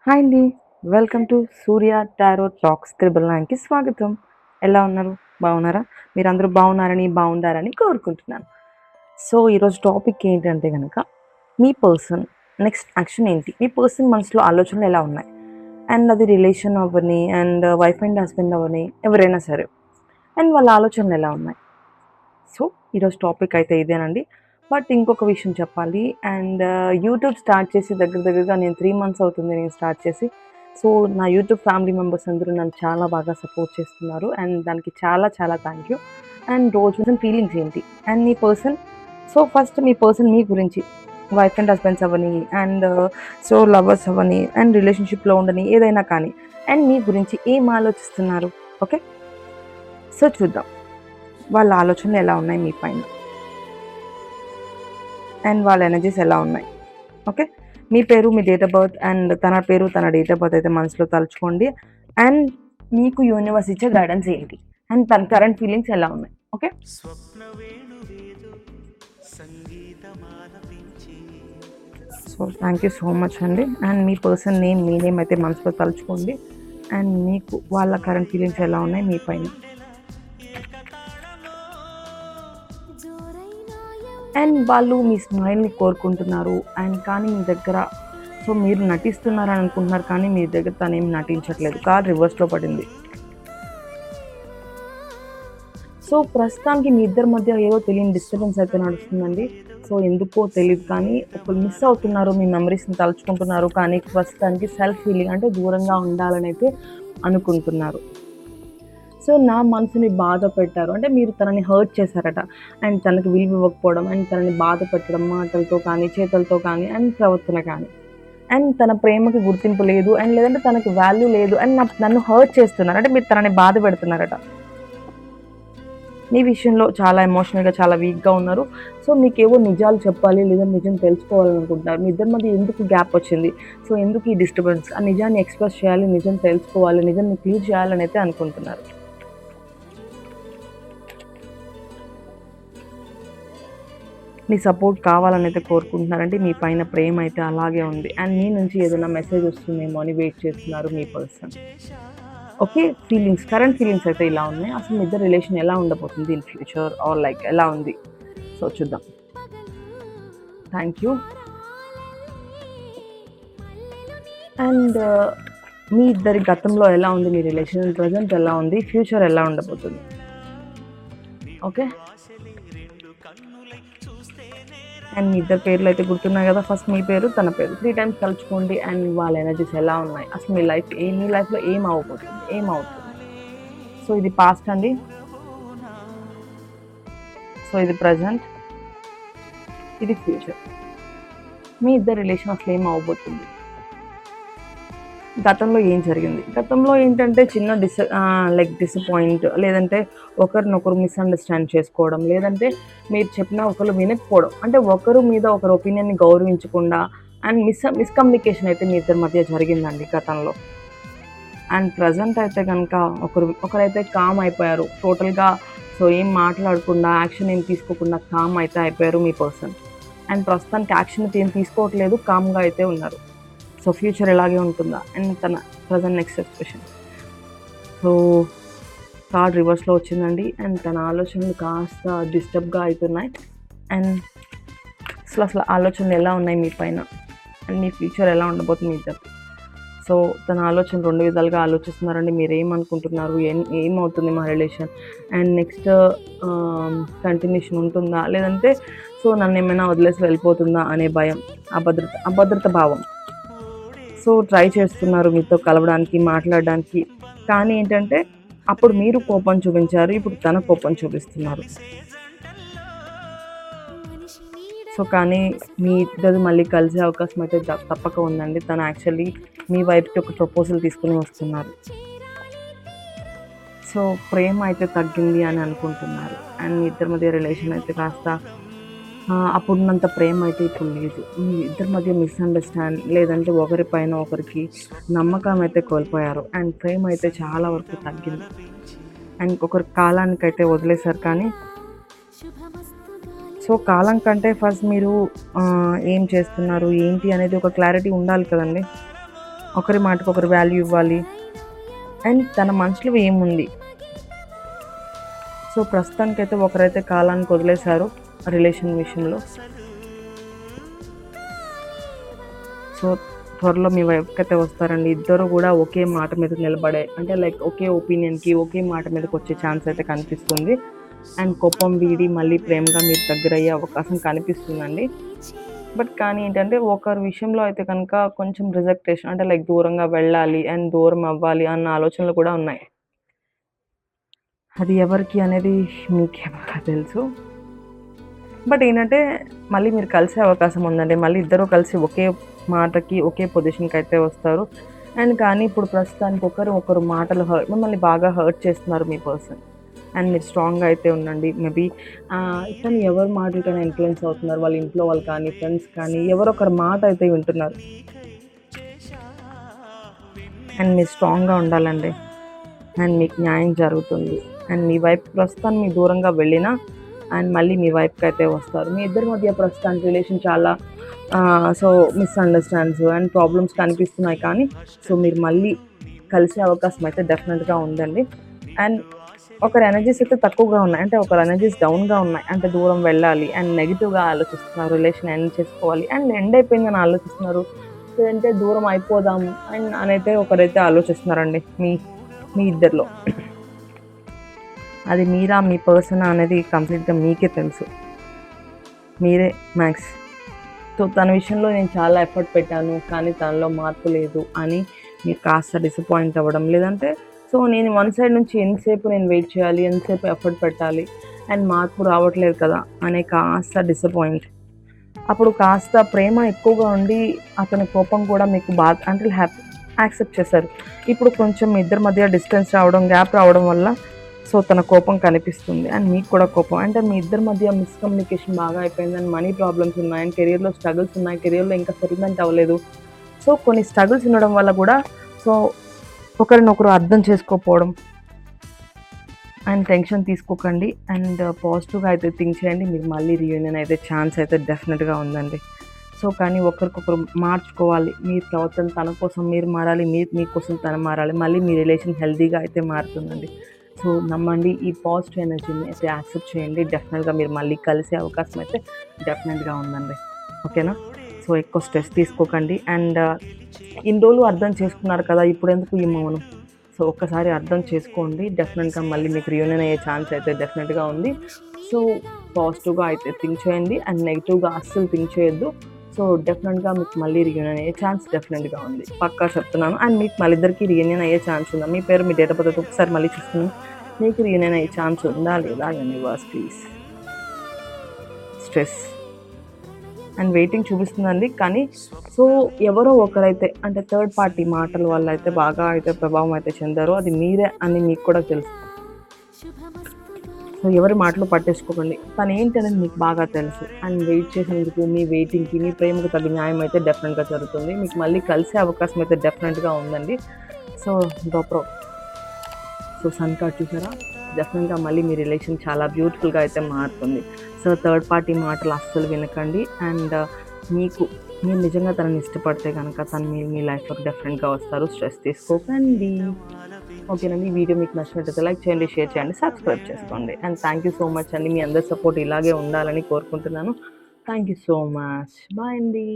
Hi అండి. Welcome to Surya tarot talks 999కి స్వాగతం. ఎలా ఉన్నారు? బాగున్నారా? మీరందరూ బాగుండారని కోరుకుంటున్నాను. సో, ఈరోజు టాపిక్ ఏంటంటే గనక, మీ పర్సన్ నెక్స్ట్ యాక్షన్ ఏంటి? మీ పర్సన్ మనసులో ఆలోచనలు ఎలా ఉన్నాయి? అండ్ అది రిలేషన్ అవ్వని, అండ్ వైఫ్ అండ్ హస్బెండ్ అవ్వని, ఎవరైనా సరే. అండ్ వాళ్ళ ఆలోచనలు ఎలా ఉన్నాయి? సో, ఈరోజు టాపిక్ అయితే ఇదేనండి. బట్ ఇంకొక విషయం చెప్పాలి. అండ్ యూట్యూబ్ స్టార్ట్ చేసి దగ్గరగా నేను 3 మంత్స్ అవుతుంది నేను స్టార్ట్ చేసి. సో, నా యూట్యూబ్ ఫ్యామిలీ మెంబర్స్ అందరూ నన్ను చాలా బాగా సపోర్ట్ చేస్తున్నారు. అండ్ దానికి చాలా థ్యాంక్ యూ. అండ్ రోజు ఫీలింగ్స్ ఏంటి? అండ్ మీ పర్సన్ ఫస్ట్ మీ పర్సన్ మీ గురించి వైఫ్ అండ్ హస్బెండ్స్ అవ్వని, అండ్ లవర్స్ అవ్వని, అండ్ రిలేషన్‌షిప్‌లో ఉండని ఏదైనా కానీ. అండ్ మీ గురించి ఏం ఆలోచిస్తున్నారు? ఓకే. సో, చూద్దాం. వాళ్ళ ఆలోచనలు ఎలా ఉన్నాయి మీ పైన? అండ్ వాళ్ళ ఎనర్జీస్ ఎలా ఉన్నాయి? ఓకే. మీ పేరు, మీ డేట్ ఆఫ్ బర్త్, అండ్ తన పేరు, తన డేట్ ఆఫ్ బర్త్ అయితే మనసులో తలుచుకోండి. అండ్ మీకు యూనివర్స్ ఇచ్చే గైడెన్స్ ఏంటి? అండ్ తన కరెంట్ ఫీలింగ్స్ ఎలా ఉన్నాయి? Okay. So, thank you so much అండి. అండ్ మీ పర్సన్ నేమ్, మీ నేమ్ అయితే మనసులో తలుచుకోండి. అండ్ మీకు వాళ్ళ కరెంట్ ఫీలింగ్స్ ఎలా ఉన్నాయి మీ పైన? అండ్ వాళ్ళు మీ స్మైల్‌ని కోరుకుంటున్నారు. అండ్ కానీ మీ దగ్గర మీరు నటిస్తున్నారని అనుకుంటున్నారు, కానీ మీ దగ్గర తనేమి నటించట్లేదు. కార్డ్ రివర్స్‌లో పడింది. సో, ప్రస్తుతానికి మీ ఇద్దరి మధ్య ఏదో తెలియని డిస్టర్బెన్స్ అయితే నడుస్తుందండి. సో, ఎందుకో తెలీదు కానీ ఒకళ్ళు మిస్ అవుతున్నారు. మీ మెమరీస్‌ని తలుచుకుంటున్నారు. కానీ ప్రస్తుతానికి సెల్ఫ్ హీలింగ్ అంటే దూరంగా ఉండాలనైతే అనుకుంటున్నారు. సో, నా మనసుని బాధ పెట్టారు. అంటే మీరు తనని హర్ట్ చేశారట. అండ్ తనకి విలువ ఇవ్వకపోవడం, అండ్ తనని బాధ పెట్టడం మాటలతో కానీ, చేతలతో కానీ, అండ్ ప్రవర్తన కానీ. అండ్ తన ప్రేమకి గుర్తింపు లేదు. అండ్ లేదంటే తనకి వాల్యూ లేదు. అండ్ నన్ను హర్ట్ చేస్తున్నారు. అంటే మీరు తనని బాధ పెడుతున్నారట. మీ విషయంలో చాలా ఎమోషనల్‌గా, చాలా వీక్‌గా ఉన్నారు. సో, మీకేవో నిజాలు చెప్పాలి, లేదా నిజం తెలుసుకోవాలనుకుంటున్నారు. మీ ఇద్దరి మధ్య ఎందుకు గ్యాప్ వచ్చింది? సో, ఎందుకు ఈ డిస్టర్బెన్స్? ఆ నిజాన్ని ఎక్స్‌ప్రెస్ చేయాలి, నిజం తెలుసుకోవాలి, నిజాన్ని క్లియర్ చేయాలని అయితే అనుకుంటున్నారు. మీ సపోర్ట్ కావాలని అయితే కోరుకుంటున్నారంటే మీ పైన ప్రేమ అయితే అలాగే ఉంది. అండ్ మీ నుంచి ఏదైనా మెసేజ్ వస్తుందేమో అని వెయిట్ చేస్తున్నారు మీ పర్సన్. ఓకే. కరెంట్ ఫీలింగ్స్ అయితే ఇలా ఉన్నాయి. అసలు మీ ఇద్దరి రిలేషన్ ఎలా ఉండబోతుంది ఇన్ ఫ్యూచర్ ఆర్ లైక్ ఎలా ఉంది? సో, చూద్దాం. Thank you. అండ్ మీ ఇద్దరి గతంలో ఎలా ఉంది మీ రిలేషన్? ప్రెజెంట్ ఎలా ఉంది? ఫ్యూచర్ ఎలా ఉండబోతుంది? ఓకే. అండ్ మీ ఇద్దరి పేర్లు అయితే గుర్తున్నాయి కదా. ఫస్ట్ మీ పేరు, తన పేరు 3 టైమ్స్ తలుచుకోండి. అండ్ వాళ్ళ ఎనర్జీస్ ఎలా ఉన్నాయి? అసలు మీ లైఫ్‌లో ఏం అవ్వబోతుంది? ఏమవుతుంది? సో, ఇది పాస్ట్ అండి. సో, ఇది ప్రెజెంట్. ఇది ఫ్యూచర్. మీ ఇద్దరి రిలేషన్ అసలు ఏం అవ్వబోతుంది? గతంలో ఏం జరిగింది? గతంలో ఏంటంటే చిన్న డిసప్పాయింట్, లేదంటే ఒకరినొకరు మిస్‌అండర్‌స్టాండ్ చేసుకోవడం, లేదంటే మీరు చెప్పినా ఒకళ్ళు వినకపోవడం. అంటే ఒకరు మీద ఒకరి ఒపీనియన్‌ని గౌరవించకుండా, అండ్ మిస్‌కమ్యూనికేషన్ అయితే మీ ఇద్దరి మధ్య జరిగిందండి గతంలో. అండ్ ప్రెజెంట్ అయితే గనక ఒకరైతే కామ్ అయిపోయారు. టోటల్‌గా ఏం మాట్లాడకుండా, యాక్షన్ ఏం తీసుకోకుండా కామ్ అయితే అయిపోయారు మీ పర్సన్. అండ్ ప్రస్తుతానికి యాక్షన్ అయితే ఏం తీసుకోవట్లేదు. కామ్‌గా అయితే ఉన్నారు. సో, ఫ్యూచర్ ఇలాగే ఉంటుందా? అండ్ తన present next expression. So, card రివర్స్‌లో వచ్చిందండి. అండ్ తన ఆలోచనలు కాస్త డిస్టర్బ్‌గా అయితున్నాయి. అండ్ అసలు ఆలోచనలు ఎలా ఉన్నాయి మీ పైన? అండ్ మీ ఫ్యూచర్ ఎలా ఉండబోతుంది మీ ఇద్దరికి? సో, తన ఆలోచనలు 2 విధాలుగా ఆలోచిస్తున్నారండి. మీరేమనుకుంటున్నారు? ఏమవుతుంది మా రిలేషన్? అండ్ నెక్స్ట్ కంటిన్యూషన్ ఉంటుందా? లేదంటే నన్నేమైనా వదిలేసి వెళ్ళిపోతుందా అనే భయం, అభద్రత భావం. సో, ట్రై చేస్తున్నారు మీతో కలవడానికి, మాట్లాడడానికి. కానీ ఏంటంటే, అప్పుడు మీరు కోపం చూపించారు. ఇప్పుడు తన కోపం చూపిస్తున్నారు. సో, కానీ మీ ఇద్దరు మళ్ళీ కలిసే అవకాశం అయితే తప్పక ఉందండి. తను యాక్చువల్లీ మీ వైపుకి ఒక ప్రపోజల్ తీసుకొని వస్తున్నారు. సో, ప్రేమ అయితే తగ్గింది అని అనుకుంటున్నారు. అండ్ మీ ఇద్దరి మధ్య రిలేషన్ అయితే కాస్త అప్పుడున్నంత ప్రేమ అయితే ఇప్పుడు లేదు. మీ ఇద్దరి మధ్య మిస్‌అండర్‌స్టాండ్, లేదంటే ఒకరిపైన ఒకరికి నమ్మకం అయితే కోల్పోయారు. అండ్ ప్రేమ అయితే చాలా వరకు తగ్గింది. అండ్ ఒకరి కాలానికైతే వదిలేసారు. కానీ సో, కాలం కంటే ఫస్ట్ మీరు ఏం చేస్తున్నారు, ఏంటి అనేది ఒక క్లారిటీ ఉండాలి కదండీ! ఒకరి మాటకు ఒకరు వాల్యూ ఇవ్వాలి. అండ్ తన మనసులో ఏముంది. సో ప్రస్తుతానికైతే ఒకరైతే కాలానికి వదిలేశారు రిలేషన్ విషయంలో. సో త్వరలో మీ వైపుకి అయితే వస్తారండి. ఇద్దరు కూడా ఒకే మాట మీద నిలబడే, అంటే లైక్ ఒకే ఒపీనియన్కి ఒకే మాట మీదకి వచ్చే ఛాన్స్ అయితే కనిపిస్తుంది. అండ్ కోపం వీడి మళ్ళీ ప్రేమగా మీరు దగ్గర అయ్యే అవకాశం కనిపిస్తుందండి. బట్ కానీ ఏంటంటే ఒకరి విషయంలో అయితే కనుక కొంచెం రిజెక్టేషన్, అంటే లైక్ దూరంగా వెళ్ళాలి అండ్ దూరం అవ్వాలి అన్న ఆలోచనలు కూడా ఉన్నాయి. అది ఎవరికి అనేది మీకే బాగా తెలుసు. బట్ ఏంటంటే మళ్ళీ మీరు కలిసే అవకాశం ఉందండి. మళ్ళీ ఇద్దరు కలిసి ఒకే మాటకి ఒకే పొజిషన్కి అయితే వస్తారు. అండ్ కానీ ఇప్పుడు ప్రస్తుతానికి ఒకరు మాటలు మిమ్మల్ని బాగా హర్ట్ చేస్తున్నారు మీ పర్సన్. అండ్ మీరు స్ట్రాంగ్గా అయితే ఉండండి. మేబీ ఇతను ఎవరి మాటలకైనా ఇన్ఫ్లుయెన్స్ అవుతున్నారు. వాళ్ళ ఇంట్లో వాళ్ళు కానీ ఫ్రెండ్స్ కానీ ఎవరో ఒకరి మాట అయితే వింటున్నారు. అండ్ మీరు స్ట్రాంగ్గా ఉండాలండి. అండ్ మీకు న్యాయం జరుగుతుంది. అండ్ మీ వైపు ప్రస్తుతాన్ని మీ దూరంగా వెళ్ళినా అండ్ మళ్ళీ మీ వైపుకి అయితే వస్తారు. మీ ఇద్దరి మధ్య ప్రస్తుతానికి రిలేషన్ చాలా సో మిస్అండర్స్టాండ్స్ అండ్ ప్రాబ్లమ్స్ కనిపిస్తున్నాయి. కానీ సో మీరు మళ్ళీ కలిసే అవకాశం అయితే డెఫినెట్గా ఉందండి. అండ్ ఒకరి ఎనర్జీస్ అయితే తక్కువగా ఉన్నాయి, అంటే ఒకరి ఎనర్జీస్ డౌన్గా ఉన్నాయి. అంటే దూరం వెళ్ళాలి అండ్ నెగిటివ్గా ఆలోచిస్తున్నారు, రిలేషన్ ఎండ్ చేసుకోవాలి అండ్ ఎండ్ అయిపోయిందని ఆలోచిస్తున్నారు. లేదంటే దూరం అయిపోదాం అండ్ అనైతే ఒకరైతే ఆలోచిస్తున్నారండి మీ ఇద్దరిలో. అది మీరా మీ పర్సన్ అనేది కంప్లీట్గా మీకే తెలుసు. మీరే మ్యాక్స్. సో తన విషయంలో నేను చాలా ఎఫర్ట్ పెట్టాను కానీ తనలో మార్పు లేదు అని మీరు కాస్త డిసప్పాయింట్ అవ్వడం, లేదంటే సో నేను వన్ సైడ్ నుంచి ఎంతసేపు నేను వెయిట్ చేయాలి, ఎంతసేపు ఎఫర్ట్ పెట్టాలి అండ్ మార్పు రావట్లేదు కదా అనే కాస్త డిసప్పాయింట్. అప్పుడు కాస్త ప్రేమ ఎక్కువగా ఉండి అతని కోపం కూడా మీకు బాగా అంటే యాక్సెప్ట్ చేశారు. ఇప్పుడు కొంచెం మీ ఇద్దరి మధ్య డిస్టెన్స్ రావడం, గ్యాప్ రావడం వల్ల సో తన కోపం కనిపిస్తుంది అండ్ మీకు కూడా కోపం. అంటే మీ ఇద్దరి మధ్య మిస్కమ్యూనికేషన్ బాగా అయిపోయింది అండ్ మనీ ప్రాబ్లమ్స్ ఉన్నాయి అండ్ కెరియర్లో స్ట్రగుల్స్ ఉన్నాయి, కెరియర్లో ఇంకా సెటిల్మెంట్ అవ్వలేదు. సో కొన్ని స్ట్రగుల్స్ ఉండడం వల్ల కూడా సో ఒకరినొకరు అర్థం చేసుకోకపోవడం. అండ్ టెన్షన్ తీసుకోకండి అండ్ పాజిటివ్గా అయితే థింక్ చేయండి. మీరు మళ్ళీ రీయూనియన్ అయితే ఛాన్స్ అయితే డెఫినెట్గా ఉందండి. సో కానీ ఒకరికొకరు మార్చుకోవాలి. మీ ప్రవర్తన తన కోసం మీరు మారాలి, మీరు మీకోసం తను మారాలి. మళ్ళీ మీ రిలేషన్ హెల్తీగా అయితే మారుతుందండి. సో నమ్మండి, ఈ పాజిటివ్ ఎనర్జీని అయితే యాక్సెప్ట్ చేయండి. డెఫినెట్గా మీరు మళ్ళీ కలిసే అవకాశం అయితే డెఫినెట్గా ఉందండి. ఓకేనా? సో ఎక్కువ స్ట్రెస్ తీసుకోకండి అండ్ ఇన్ని రోజులు అర్థం చేసుకున్నారు కదా, ఇప్పుడు ఎందుకు ఈ మౌనం? సో ఒక్కసారి అర్థం చేసుకోండి. డెఫినెట్గా మళ్ళీ మీకు రియూనియన్ అయ్యే ఛాన్స్ అయితే డెఫినెట్గా ఉంది. సో పాజిటివ్గా అయితే థింక్ చేయండి అండ్ నెగిటివ్గా అస్సలు థింక్ చేయొద్దు. సో డెఫినెట్గా మీకు మళ్ళీ రియూనియన్ అయ్యే ఛాన్స్ డెఫినెట్గా ఉంది, పక్కా చెప్తున్నాను. అండ్ మీకు మళ్ళీ ఇద్దరికి రియూనియన్ అయ్యే ఛాన్స్ ఉందా? మీ పేరు మీ డేట్ ఆఫ్ బర్త్ ఒకసారి మళ్ళీ చూస్తున్నాను. మీకు రియూనియన్ అయ్యే ఛాన్స్ ఉందా లేదా? Universe please. Stress and waiting చూపిస్తుందండి. కానీ సో ఎవరో ఒకరైతే అంటే థర్డ్ పార్టీ మాటల వల్ల అయితే బాగా అయితే ప్రభావం అయితే చెందారో అది మీరే అని మీకు కూడా తెలుసు. సో ఎవరి మాటలు పట్టించుకోకండి. తను ఏంటనేది మీకు బాగా తెలుసు. అండ్ వెయిట్ చేసేందుకు మీ వెయిటింగ్కి మీ ప్రేమకు తగ్గ న్యాయం అయితే డెఫినెట్గా జరుగుతుంది. మీకు మళ్ళీ కలిసే అవకాశం అయితే డెఫినెట్గా ఉందండి. సో డోప్రో సో సన్ కార్డ్ చూసారా, డెఫినెట్గా మళ్ళీ మీ రిలేషన్ చాలా బ్యూటిఫుల్గా అయితే మారుతుంది. సో థర్డ్ పార్టీ మాటలు అస్సలు వినకండి. అండ్ మీరు నిజంగా తనని ఇష్టపడితే కనుక తను మీ లైఫ్లోకి డెఫినెట్గా వస్తారు. స్ట్రెస్ తీసుకోకండి. ఓకేనండి. ఈ వీడియో మీకు నచ్చినట్లయితే లైక్ చేయండి, షేర్ చేయండి, సబ్స్క్రైబ్ చేసుకోండి. And thank you so much అండి. మీ అందరి సపోర్ట్ ఇలాగే ఉండాలని కోరుకుంటున్నాను. Thank you so much. Bye అండి.